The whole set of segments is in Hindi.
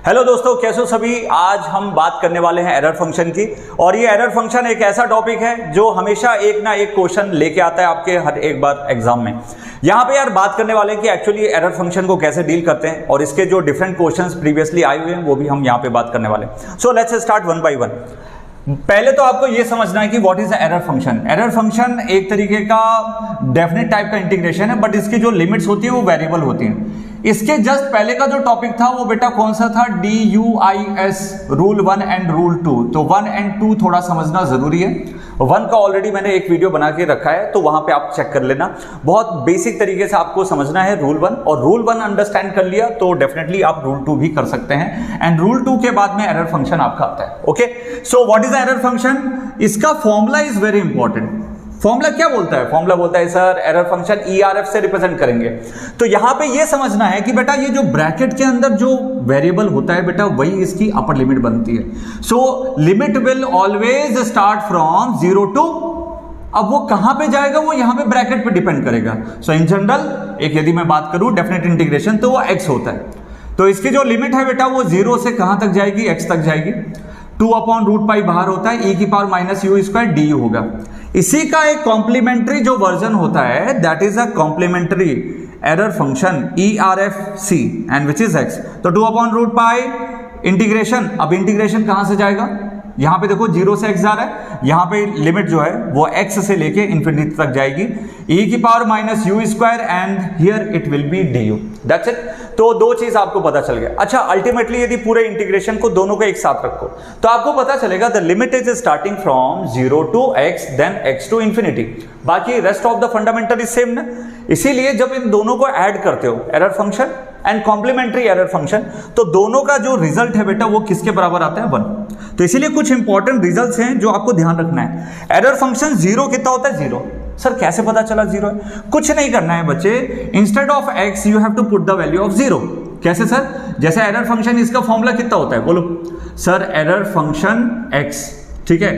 हेलो दोस्तों, कैसे हो सभी। आज हम बात करने वाले हैं एरर फंक्शन की। और ये एरर फंक्शन एक ऐसा टॉपिक है जो हमेशा एक ना एक क्वेश्चन लेके आता है आपके हर एक बार एग्जाम में। यहाँ पे यार बात करने वाले हैं कि एक्चुअली एरर फंक्शन को कैसे डील करते हैं और इसके जो डिफरेंट क्वेश्चंस प्रीवियसली आए हुए हैं वो भी हम यहाँ पे बात करने वाले हैं। So let's start one by one. पहले तो आपको ये समझना है कि what is error function. Error function एक तरीके का डेफिनेट टाइप का इंटीग्रेशन है, बट इसकी जो लिमिट्स होती है वो वेरिएबल होती है। इसके जस्ट पहले का जो टॉपिक था वो बेटा कौन सा था, DUIS, रूल 1 एंड रूल 2। तो 1 एंड 2 थोड़ा समझना जरूरी है। 1 का ऑलरेडी मैंने एक वीडियो बना के रखा है, तो वहां पे आप चेक कर लेना। बहुत बेसिक तरीके से आपको समझना है रूल 1, और रूल 1 अंडरस्टैंड कर लिया तो डेफिनेटली आप रूल 2 भी कर सकते हैं। एंड रूल 2 के बाद में एरर फंक्शन आपका आता है। Okay, so what is error function. इसका formula is very important. Formula क्या बोलता है? फॉर्मूला बोलता है सर एरर फंक्शन ERF से रिप्रेजेंट करेंगे। तो यहां पे ये समझना है कि बेटा ये जो ब्रैकेट के अंदर जो वेरिएबल होता है बेटा वही इसकी अपर लिमिट बनती है। So limit will always start from 0 to, अब वो कहां पे जाएगा वो यहां पे ब्रैकेट पे डिपेंड करेगा। सो इन जनरल एक यदि मैं बात करूं डेफिनेट इंटीग्रेशन तो वो x होता है। तो इसकी जो लिमिट है बेटा वो 0 से कहां तक जाएगी, x तक जाएगी। 2/√π बाहर होता है, e⁻⁻u² du होगा। इसी का एक कॉम्प्लीमेंट्री जो वर्जन होता है that is a complementary error function ERFC and which is x। तो 2/√π इंटीग्रेशन, अब इंटीग्रेशन कहां से जाएगा, यहां पे देखो 0 से x जा रहा है, यहां पे लिमिट जो है वो x से लेके इंफिनिटी तक जाएगी, e⁻⁻u² and here it will be du। That's it. तो दो चीज आपको पता चल गया। अच्छा, अल्टीमेटली यदि पूरे इंटीग्रेशन को दोनों को एक साथ रखो तो आपको पता चलेगा the limit is starting from 0 to x then x to infinity. बाकी rest of the fundamental is same ना। इसीलिए जब इन दोनों को ऐड करते हो error function and complementary error function, तो दोनों का जो रिजल्ट है बेटा वो किसके बराबर आता है, 1। तो इसीलिए कुछ इंपॉर्टेंट रिजल्ट्स हैं जो आपको ध्यान रखना है। एरर फंक्शन 0 कितना होता है, 0। सर कैसे पता चला 0 है? कुछ नहीं करना है बच्चे, instead of x you have to put the value of 0। कैसे सर? जैसे एरर फंक्शन इसका फॉर्मूला कितना होता है, बोलो सर। एरर फंक्शन x, ठीक है,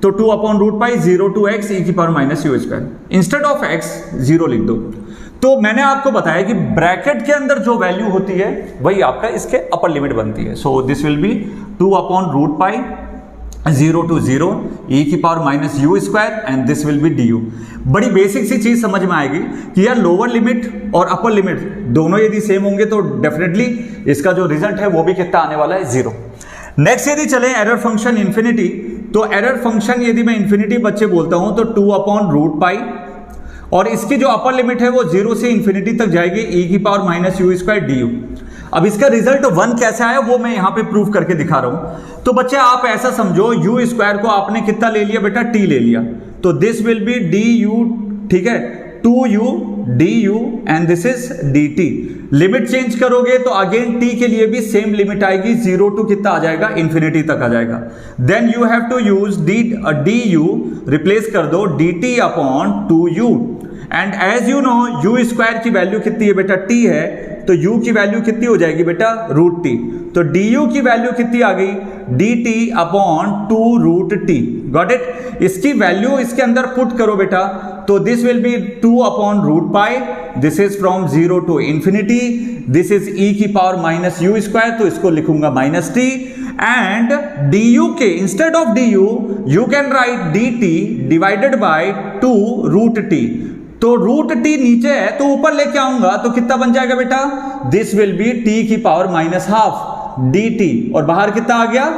तो 2/√π 0 to x e⁻⁻u²। Instead of x 0 लिख दो। तो मैंने आपको बताया कि ब्रैकेट के अंदर जो वैल्यू होती है वही आपका इसके अपर लिमिट बनती है। So this will be 2/√π 0 to 0 e⁻⁻u² and this will be du। बड़ी बेसिक सी चीज समझ में आएगी कि यार लोअर लिमिट और अपर लिमिट दोनों यदि सेम होंगे तो डेफिनेटली इसका जो रिजल्ट है वो भी कितना आने वाला है, 0। नेक्स्ट यदि चले एरर फंक्शन इन्फिनिटी, तो एरर फंक्शन यदि मैं इन्फिनिटी बच्चे बोलता हूं तो 2/√π, और इसकी जो अपर लिमिट है वो 0 से इंफिनिटी तक जाएगी, e⁻⁻u² du। अब इसका रिजल्ट 1 कैसे आया वो मैं यहां पे प्रूफ करके दिखा रहा हूं। तो बच्चे आप ऐसा समझो, u² को आपने कितना ले लिया बेटा, t ले लिया, तो दिस विल बी du, ठीक है, 2u du and this is dt। Limit change करोगे तो अगेन t के लिए भी सेम लिमिट आएगी, 0 टू कितना आ जाएगा, इंफिनिटी तक आ जाएगा। Then you have to use du, replace कर दो dt/2u। And as you know u² की वैल्यू कितनी है बेटा, t है, तो u की वैल्यू कितनी हो जाएगी बेटा, √t। तो du की वैल्यू कितनी आ गई, dt/2√t। Got it. इसकी वैल्यू इसके अंदर पुट करो बेटा, तो this will be 2/√π, this is from 0 to infinity, this is e⁻⁻u², तो इसको लिखूंगा -t। एंड du के instead of du you can write dt divided by 2√t। तो √t नीचे है तो ऊपर लेके आऊंगा तो कितना बन जाएगा बेटा, this will B t⁻½ dt, और बाहर कितना आ गया,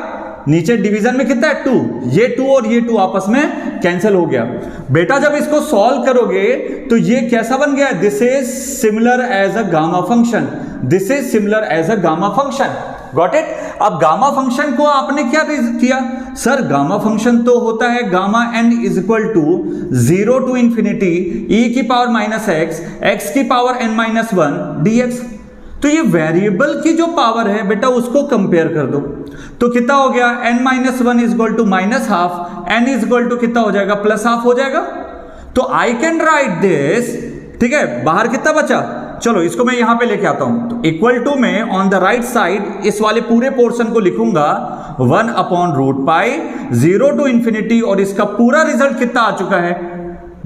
नीचे डिवीजन में कितना है, 2। ये 2 और ये 2 आपस में कैंसिल हो गया बेटा। जब इसको सॉल्व करोगे तो ये कैसा बन गया, this is similar as a gamma function, this is similar as a gamma function. Got it. अब गामा फंक्शन को आपने क्या किया, सर गामा फंक्शन तो होता है gamma n is equal to 0 to infinity e⁻⁻x x⁻n−1 dx। तो ये वेरिएबल की जो पावर है बेटा उसको कंपेयर कर दो, तो कितना हो गया, n-1 is equal to -½ n is equal to कितना हो जाएगा, +½ हो जाएगा। तो आई कैन राइट दिस, ठीक है, बाहर कितना बचा, चलो इसको मैं यहां पे लेके आता हूं। तो इक्वल टू में ऑन द राइट साइड इस वाले पूरे पोर्शन को लिखूंगा 1/√π 0 टू इंफिनिटी, और इसका पूरा रिजल्ट कितना आ चुका है,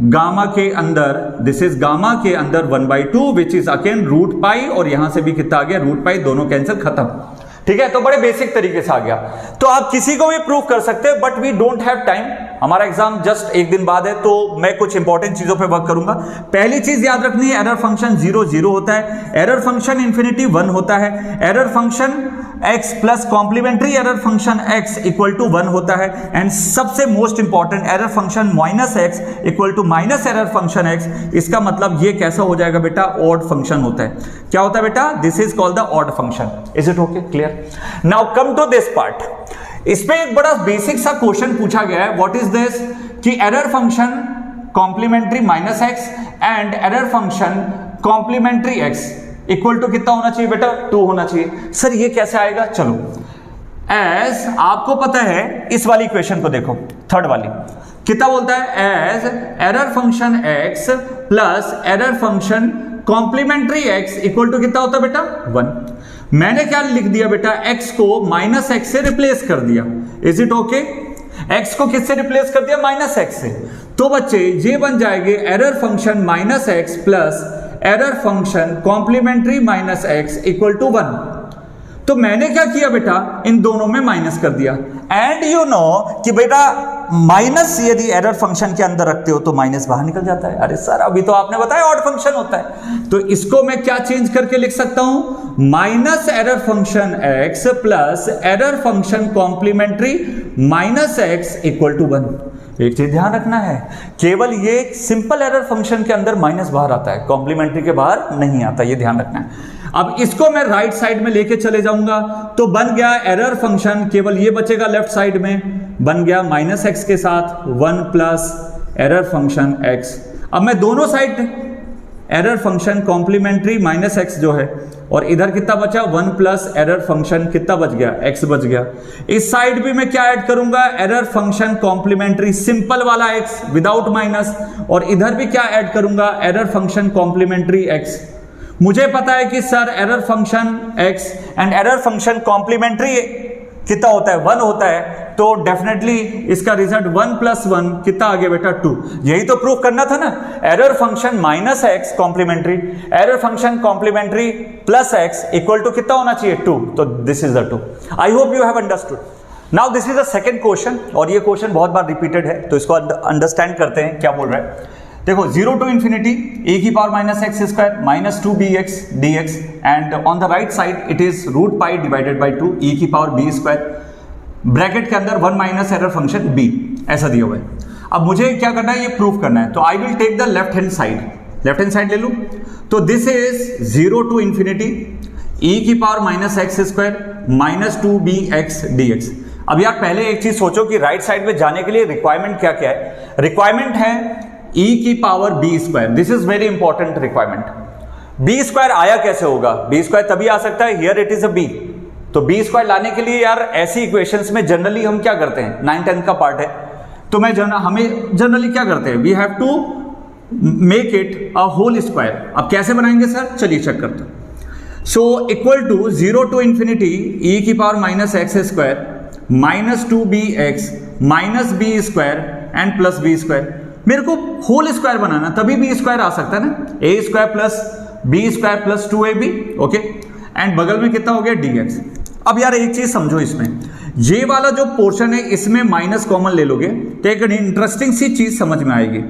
गामा के अंदर, दिस इज गामा के अंदर 1/2 विच इज अगेन √π, और यहां से भी कितना आ गया √π, दोनों कैंसिल खत्म। ठीक है, तो बड़े बेसिक तरीके से आ गया। तो आप किसी को भी प्रूव कर सकते हैं, but we don't have time, हमारा एग्जाम जस्ट एक दिन बाद है, तो मैं कुछ इंपॉर्टेंट चीजों पे वर्क करूंगा। पहली चीज याद रखनी है, एरर फंक्शन 0 0 होता है, एरर फंक्शन इंफिनिटी 1 होता है, error function x plus complementary error function x equal to 1 होता है, एंड सबसे most important error function minus x equal to minus error function x। इसका मतलब ये कैसा हो जाएगा बेटा, ऑड फंक्शन होता है। क्या होता है बेटा, this is called the odd function. Is it okay, clear? Now come to this part. इसमें एक बड़ा बेसिक सा क्वेश्चन पूछा गया है, व्हाट इज दिस, कि error function complementary minus x and error function complementary x equal to कितना होना चाहिए बेटा, 2 होना चाहिए। सर ये कैसे आएगा, चलो एज आपको पता है, इस वाली इक्वेशन को देखो, थर्ड वाली कितना बोलता है, as error function x plus error function complementary x equal to कितना होता है बेटा, 1। मैंने क्या लिख दिया बेटा, x को माइनस x से रिप्लेस कर दिया। इज इट ओके, x को किससे रिप्लेस कर दिया, माइनस x से। तो बच्चे ये बन जाएंगे error function minus x plus error function complementary minus x equal to 1। तो मैंने क्या किया बेटा, इन दोनों में माइनस कर दिया। एंड यू नो कि बेटा माइनस यदि एरर फंक्शन के अंदर रखते हो तो माइनस बाहर निकल जाता है। अरे सर अभी तो आपने बताया ऑड फंक्शन होता है, तो इसको मैं क्या चेंज करके लिख सकता हूं, minus error function x plus error function complementary minus x equal to 1। एक चीज ध्यान रखना है, केवल ये सिंपल एरर फंक्शन के अंदर माइनस बाहर आता है, कॉम्प्लीमेंट्री के बाहर नहीं आता, ये ध्यान रखना है। अब इसको मैं राइट साइड में लेके चले जाऊंगा तो बन गया एरर फंक्शन, केवल ये बचेगा लेफ्ट साइड में, बन गया माइनस x के साथ 1 प्लस एरर फंक्शन x। अब मैं दोनों side error function complementary minus x जो है, और इधर कितना बचा, 1 प्लस एरर फंक्शन कितना बच गया, x बच गया। इस साइड भी मैं क्या ऐड करूंगा, एरर फंक्शन कॉम्प्लीमेंट्री सिंपल वाला x विदाउट माइनस, और इधर भी क्या ऐड करूंगा, एरर फंक्शन कॉम्प्लीमेंट्री x। मुझे पता है कि sir error function x and error function complementary कितना होता है, 1 होता है, तो डेफिनेटली इसका रिजल्ट 1 प्लस 1 कितना आ गया बेटा, 2। यही तो प्रूव करना था ना, error function minus x complementary error function complementary plus x equal to कितना होना चाहिए, 2। तो this is the 2। I hope you have understood. Now this is the second question, और ये क्वेश्चन बहुत बार रिपीटेड है, तो इसको अंडरस्टैंड करते हैं क्या बोल रहा है। देखो 0 टू इंफिनिटी ए की power minus x square minus 2bx dx, and on the right side it is root pi divided by 2 e की पावर b स्क्वायर, ब्रैकेट के अंदर 1 माइनस एरर फंक्शन b, ऐसा दिया हुआ है। अब मुझे क्या करना है, ये प्रूव करना है, तो I will take the left hand side ले लूं, तो this is 0 to infinity e की power minus x square minus 2bx dx। अब यार पहले एक चीज सोचो कि राइट साइड में जाने के लिए रिक्वायरमेंट क्या क्या है, रिक्वायरमेंट है e की power b square, this is very important requirement. b square आया कैसे होगा, b स्क्वायर तभी आ सकता है, here it is a b, तो b स्क्वायर लाने के लिए यार ऐसी इक्वेशंस में जनरली हम क्या करते हैं, 9-10 का पार्ट है, तो हमें जनरली क्या करते हैं, we have to make it a whole square. अब कैसे बनाएंगे सर, चलिए चेक करते हैं। So equal to 0 to infinity e की power minus x square minus 2bx minus b square and plus b square. मेरे को होल स्क्वायर बनाना, तभी b स्क्वायर आ सकता है ना, a square plus b square plus 2ab, okay, and बगल में कितना हो गया dx। अब यार एक चीज समझो, इसमें ये वाला जो पोर्शन है इसमें माइनस कॉमन ले लोगे तो एक इंटरेस्टिंग सी चीज समझ में आएगी।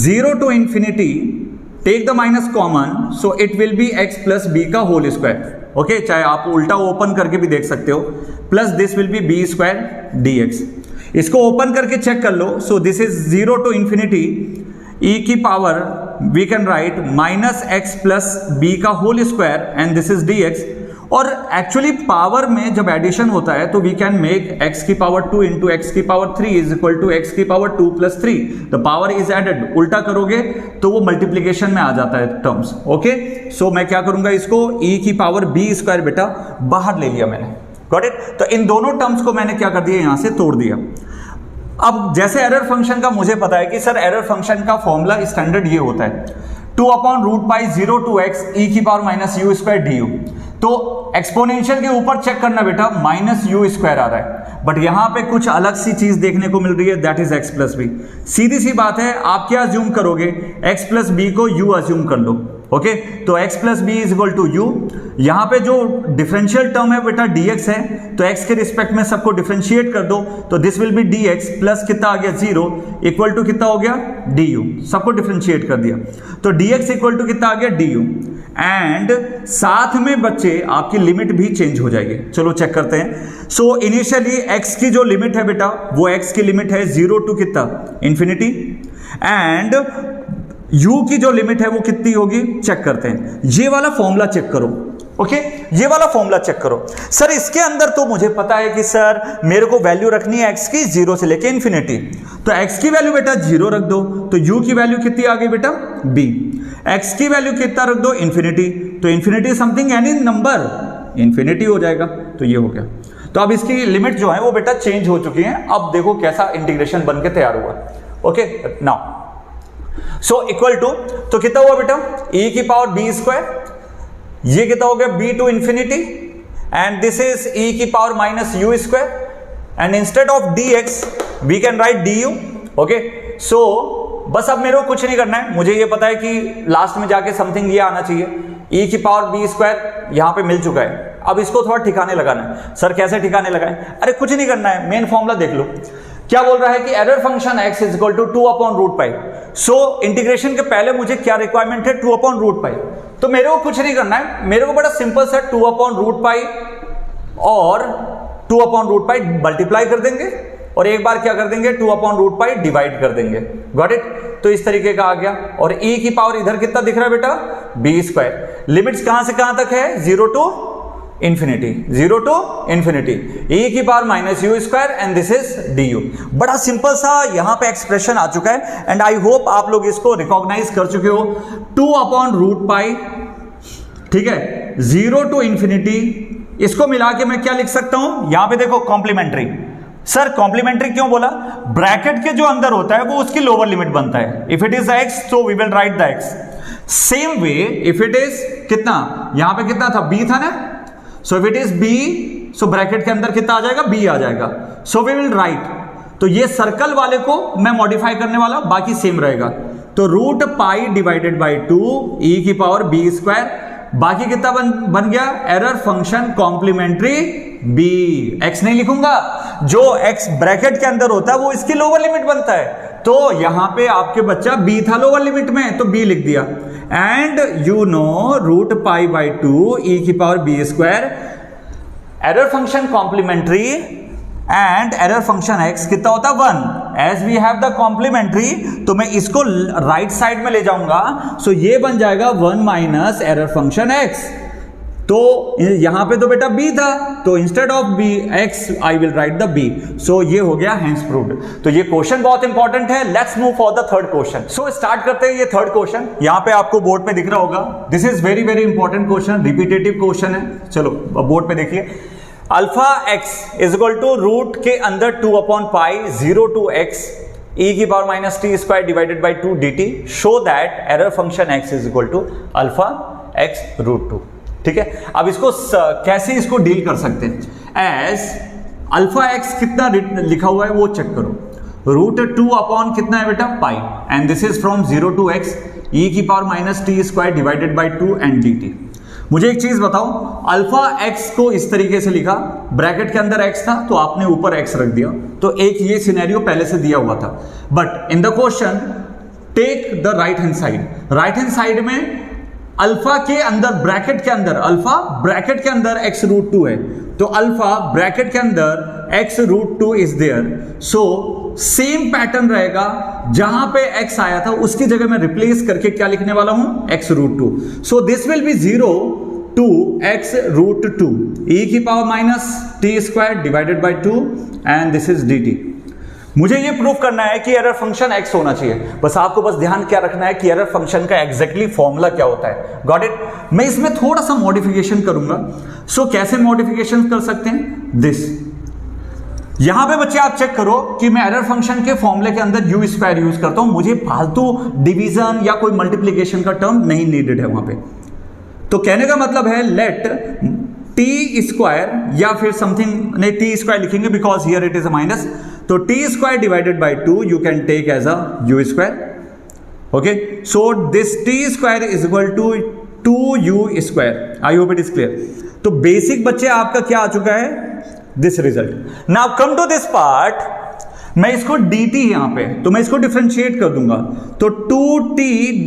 0 to infinity take the minus common, so it will be x plus b का होल स्क्वायर, ओके, चाहे आप उल्टा ओपन करके भी देख सकते हो, plus this will be b square dx। इसको ओपन करके चेक कर लो, so this is 0 to infinity e की power we can write minus x plus b का whole square and this is dx। और एक्चुअली पावर में जब एडिशन होता है तो वी कैन मेक x की पावर 2 इंटू एक्स की power 3 is equal to x की power 2 plus 3, the power is added. उल्टा करोगे तो वो मल्टीप्लीकेशन में आ जाता है टर्म्स, ओके। सो मैं क्या करूंगा, इसको e की पावर b स्क्वायर बेटा बाहर ले लिया मैंने, गॉट इट। तो इन दोनों टर्म्स को मैंने क्या कर दिया, यहां से तोड़ दिया। अब जैसे एरर फंक्शन का मुझे पता है कि सर एरर फंक्शन का फॉर्मूला स्टैंडर्ड ये होता है 2 upon root pi 0 to x e की power minus u square d u. तो एक्सपोनेंशियल के ऊपर चेक करना बेटा, माइनस यू स्क्वायर आ रहा है, बट यहां पे कुछ अलग सी चीज देखने को मिल रही है, that is x plus b. सीधी सी बात है, आप क्या अज्यूम करोगे, एक्स प्लस बी को यू अज्यूम कर लो, ओके, तो x plus b is equal to u. यहाँ पे जो डिफरेंशियल टर्म है बेटा dx है, तो x के रिस्पेक्ट में सबको डिफरेंशिएट कर दो, तो this will B dx plus कितना आ गया 0 इक्वल टू कितना हो गया du, सबको डिफरेंशिएट कर दिया, तो dx इक्वल टू कितना आ गया du। एंड साथ में बच्चे आपकी लिमिट भी चेंज हो जाएगी। चलो चेक करते हैं। सो इनिशियली x की जो लिमिट है बेटा, वो x की लिमिट है 0 टू कितना इन्फिनिटी, एंड u की जो लिमिट है वो कितनी होगी चेक करते हैं। ये वाला फॉर्मूला चेक करो, ओके, ये वाला फॉर्मूला चेक करो। सर इसके अंदर तो मुझे पता है कि सर मेरे को वैल्यू रखनी है x की 0 से लेके इन्फिनिटी, तो x की वैल्यू बेटा 0 रख दो, तो u की वैल्यू कितनी आ गई बेटा b, x की वैल्यू कितना रख दो इन्फिनिटी, तो infinity something any number infinity हो जाएगा, तो ये हो गया। तो अब इसकी लिमिट जो है वो बेटा चेंज हो चुकी है। अब देखो कैसा इंटीग्रेशन बन के तैयार हुआ, okay. Now so equal to, तो कितना हुआ बेटा e की पावर b स्क्वायर, ये कितना हो गया b to infinity, and this is e की power minus u square, and instead of dx we can write du, okay. So बस अब मेरे को कुछ नहीं करना है, मुझे ये पता है कि लास्ट में जाके समथिंग ये आना चाहिए, e की पावर b स्क्वायर यहाँ पे मिल चुका है। अब इसको थोड़ा ठिकाने लगाना है। सर कैसे ठिकाने लगाएं? अरे कुछ नहीं करना है, मेन फॉर्मूला देख लो, क्या बोल रहा है कि error function x is equal to 2 upon root pi. So integration के पहले मुझे क्या रिक्वायरमेंट है 2 अपॉन रूट पाई, तो मेरे को कुछ नहीं करना है, मेरे को बड़ा सिंपल सा 2 अपॉन रूट पाई और 2 अपॉन रूट पाई मल्टीप्लाई कर देंगे, और एक बार क्या कर देंगे 2 अपॉन रूट पाई डिवाइड कर देंगे, गॉट इट। तो इस तरीके का आ गया, और e की पावर इधर कितना दिख रहा है बेटा b स्क्वायर। लिमिट्स कहां से कहां तक है 0 to infinity, 0 to infinity, e की power minus u square and this is du। बड़ा सिंपल सा यहां पे एक्सप्रेशन आ चुका है, एंड आई होप आप लोग इसको रिकॉग्नाइज कर चुके हो। 2 अपॉन रूट पाई, ठीक है, 0 टू इन्फिनिटी, इसको मिला के मैं क्या लिख सकता हूं, यहां पे देखो कॉम्प्लीमेंट्री। सर कॉम्प्लीमेंट्री क्यों बोला? ब्रैकेट के जो अंदर होता है वो उसकी लोअर लिमिट बनता है। इफ इट इज x तो we will write the x। Same way if it is कितना, यहां पे कितना था b था ना, so if it is b, so bracket के अंदर कितना आ जाएगा b आ जाएगा, सो वी विल राइट। तो ये सर्कल वाले को मैं मॉडिफाई करने वाला, बाकी सेम रहेगा, तो root pi divided by 2 e की पावर b स्क्वायर, बाकी कितना बन गया error function complementary b। x नहीं लिखूंगा, जो x ब्रैकेट के अंदर होता है वो इसकी लोअर लिमिट बनता है, तो यहां पे आपके बच्चा b था लोअर लिमिट में, तो b लिख दिया, and you know root pi by 2 e की power b square, error function complementary and error function x कितना होता है 1। As we have the complementary, तो मैं इसको राइट साइड में ले जाऊंगा, सो ये बन जाएगा 1 माइनस एरर फंक्शन x। तो यहां पे तो बेटा b था, तो instead of b x I will write the b। सो ये हो गया हेंस प्रूव्ड। तो ये क्वेश्चन बहुत इंपॉर्टेंट है। Let's move for the third question. So start करते हैं ये थर्ड क्वेश्चन। यहां पे आपको बोर्ड पे दिख रहा होगा, this is very very important question, repetitive question है। चलो बोर्ड पे देखिए, alpha x is equal to root के अंदर 2 upon pi 0 to x e की power minus t square divided by 2 dt, show that error function x is equal to alpha x root 2। ठीक है, अब इसको कैसे इसको डील कर सकते हैं, एज अल्फा x कितना लिखा हुआ है वो चेक करो, रूट 2 अपॉन कितना है बेटा pi, and this is from 0 to x e की power minus t square divided by 2 and dt। मुझे एक चीज बताओ, अल्फा x को इस तरीके से लिखा, ब्रैकेट के अंदर x था तो आपने ऊपर x रख दिया, तो एक ये सिनेरियो पहले से दिया हुआ था। But in the question take the right hand side, right hand side में अल्फा के अंदर ब्रैकेट के अंदर, अल्फा ब्रैकेट के अंदर x रूट 2 है, तो अल्फा ब्रैकेट के अंदर x root 2 is there. So same pattern रहेगा, जहां पे x आया था उसकी जगह मैं रिप्लेस करके क्या लिखने वाला हूं, x root 2। So this will be 0 to x root 2 e की power minus t square divided by 2 and this is dt। मुझे ये प्रूफ करना है कि एरर फंक्शन x होना चाहिए। बस आपको बस ध्यान क्या रखना है कि एरर फंक्शन का एग्जैक्टली फॉर्मूला क्या होता है, गॉट इट। मैं इसमें थोड़ा सा मॉडिफिकेशन करूंगा। सो कैसे मॉडिफिकेशन कर सकते हैं, दिस, यहां पे बच्चे आप चेक करो कि मैं एरर फंक्शन के फॉर्मूले के अंदर u स्क्वायर यूज करता हूं, मुझे फालतू डिवीजन या कोई मल्टीप्लीकेशन का टर्म नहीं नीडेड है वहां पे। तो कहने का मतलब है लेट टी स्क्वायर या फिर समथिंग, नहीं टी स्क्वायर लिखेंगे because here it is a minus, तो t square divided by 2 you can take as a u square, okay, so this t square is equal to 2u स्क्वायर। I hope it is clear. तो बेसिक बच्चे आपका क्या आ चुका है, this result. Now come to this part, मैं इसको dt यहां पे, तो मैं इसको डिफरेंशिएट कर दूंगा, तो 2t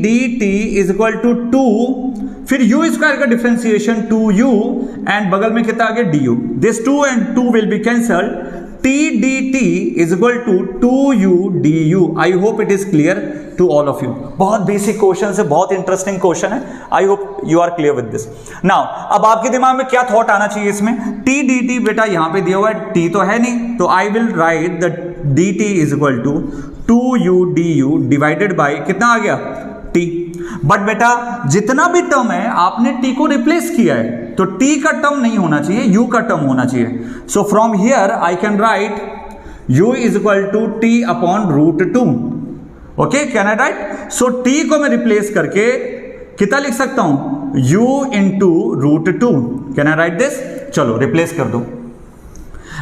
dt is equal to 2, फिर u स्क्वायर का डिफरेंशिएशन 2u एंड बगल में कितना आ गया du, this 2 and 2 will be cancelled, t dt is equal to 2u du। I hope it is clear to all of you. बहुत बेसिक क्वेश्चन है, बहुत इंटरेस्टिंग क्वेश्चन है। I hope you are clear with this. Now अब आपके दिमाग में क्या थॉट आना चाहिए इसमें, t dt बेटा यहां पे दिया हुआ है, t तो है नहीं, तो I will write the dt is equal to 2u du divided by कितना आ गया t। बट बेटा जितना भी टर्म है आपने t को रिप्लेस किया है, तो t का टर्म नहीं होना चाहिए, u का टर्म होना चाहिए। So from here I can write u is equal to t upon root 2। Okay, can I write? So t को मैं रिप्लेस करके कितना लिख सकता हूं, u into root 2। Can I write this? चलो रिप्लेस कर दो।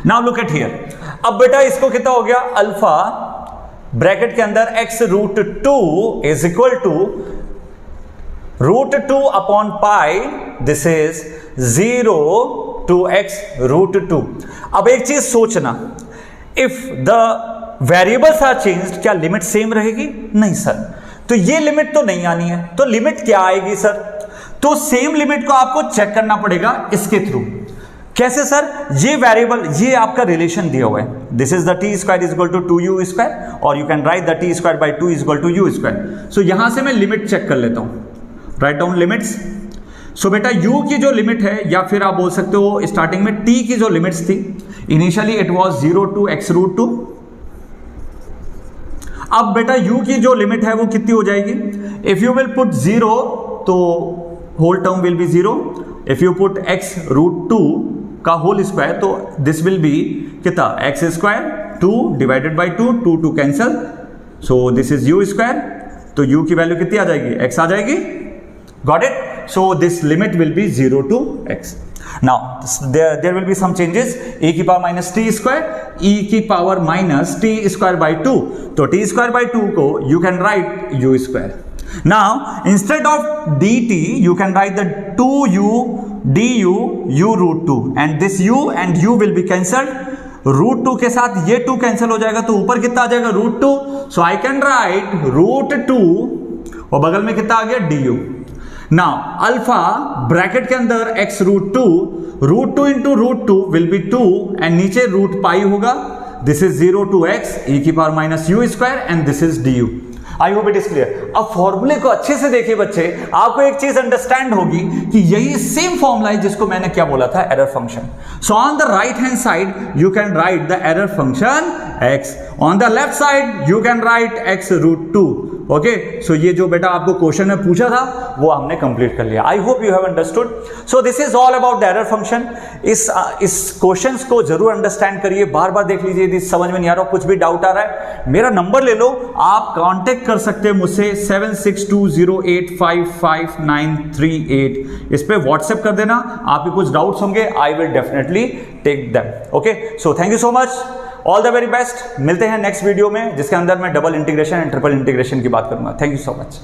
नाउ लुक एट हियर, अब बेटा इसको कितना हो गया, अल्फा ब्रैकेट के अंदर x root 2 is equal to root 2 upon pi, this is 0 to x root 2। अब एक चीज सोचना, if the variables are changed, क्या लिमिट सेम रहेगी? नहीं सर, तो ये लिमिट तो नहीं आनी है, तो लिमिट क्या आएगी सर? तो सेम लिमिट को आपको चेक करना पड़ेगा इसके थ्रू। कैसे सर? ये वेरिएबल, ये आपका रिलेशन दिया हुआ है, this is the t square is equal to 2u square, और you can write the t square by 2 is equal to u square. So यहां से मैं लिमिट चेक कर लेता हूं, राइट डाउन लिमिट्स। सो बेटा u की जो लिमिट है, या फिर आप बोल सकते हो स्टार्टिंग में t की जो लिमिट्स थी, initially it was 0 to x root 2। अब बेटा u की जो लिमिट है वो कितनी हो जाएगी, इफ यू विल पुट 0 तो whole term will be 0, if you put x root 2 का होल स्क्वायर तो दिस विल बी कितना, x square 2 divided by 2, 2 two cancel, so this is u square, तो u की वैल्यू कितनी आ जाएगी, x आ जाएगी। Got it? So this limit will be 0 to x। Now there will be some changes, e की power minus t square, e की power minus t square by 2, तो टी स्क्वायर बाई 2 को you can write u square. Now instead of dt you can write the 2u du u root 2 and this u and u will be cancelled, root 2 के साथ ये 2 कैंसिल हो जाएगा, तो ऊपर कितना आ जाएगा, root 2। So I can write root 2 और बगल में कितना आ गया, du। नाउ अल्फा ब्रैकेट के अंदर x root 2 into root 2 will be 2 and नीचे रूट पाई होगा, this is 0 to x e की power minus u square and this is du। I hope it is clear. अब फॉर्मूले को अच्छे से देखिए बच्चे, आपको एक चीज अंडरस्टैंड होगी कि यही सेम फॉर्मूला है जिसको मैंने क्या बोला था, error function. So on the right hand side you can write the error function x, on the left side you can write x root 2। Okay, so ये जो बेटा आपको क्वेश्चन में पूछा था वो हमने कंप्लीट कर लिया। आई hope you have understood. So this is all about the error function. इस क्वेश्चंस को जरूर अंडरस्टैंड करिए, बार बार देख लीजिए, यदि समझ में नहीं आ रहा, कुछ भी डाउट आ रहा है, मेरा नंबर ले लो, आप कांटेक्ट कर सकते हैं मुझसे 7620855938। इस पे व्हाट्सएप कर देना, आपके कुछ डाउट्स होंगे, I will definitely take them. Okay, so thank you so much, all the very best. मिलते हैं नेक्स्ट वीडियो में जिसके अंदर मैं double integration and triple integration की बात करूंगा। Thank you so much.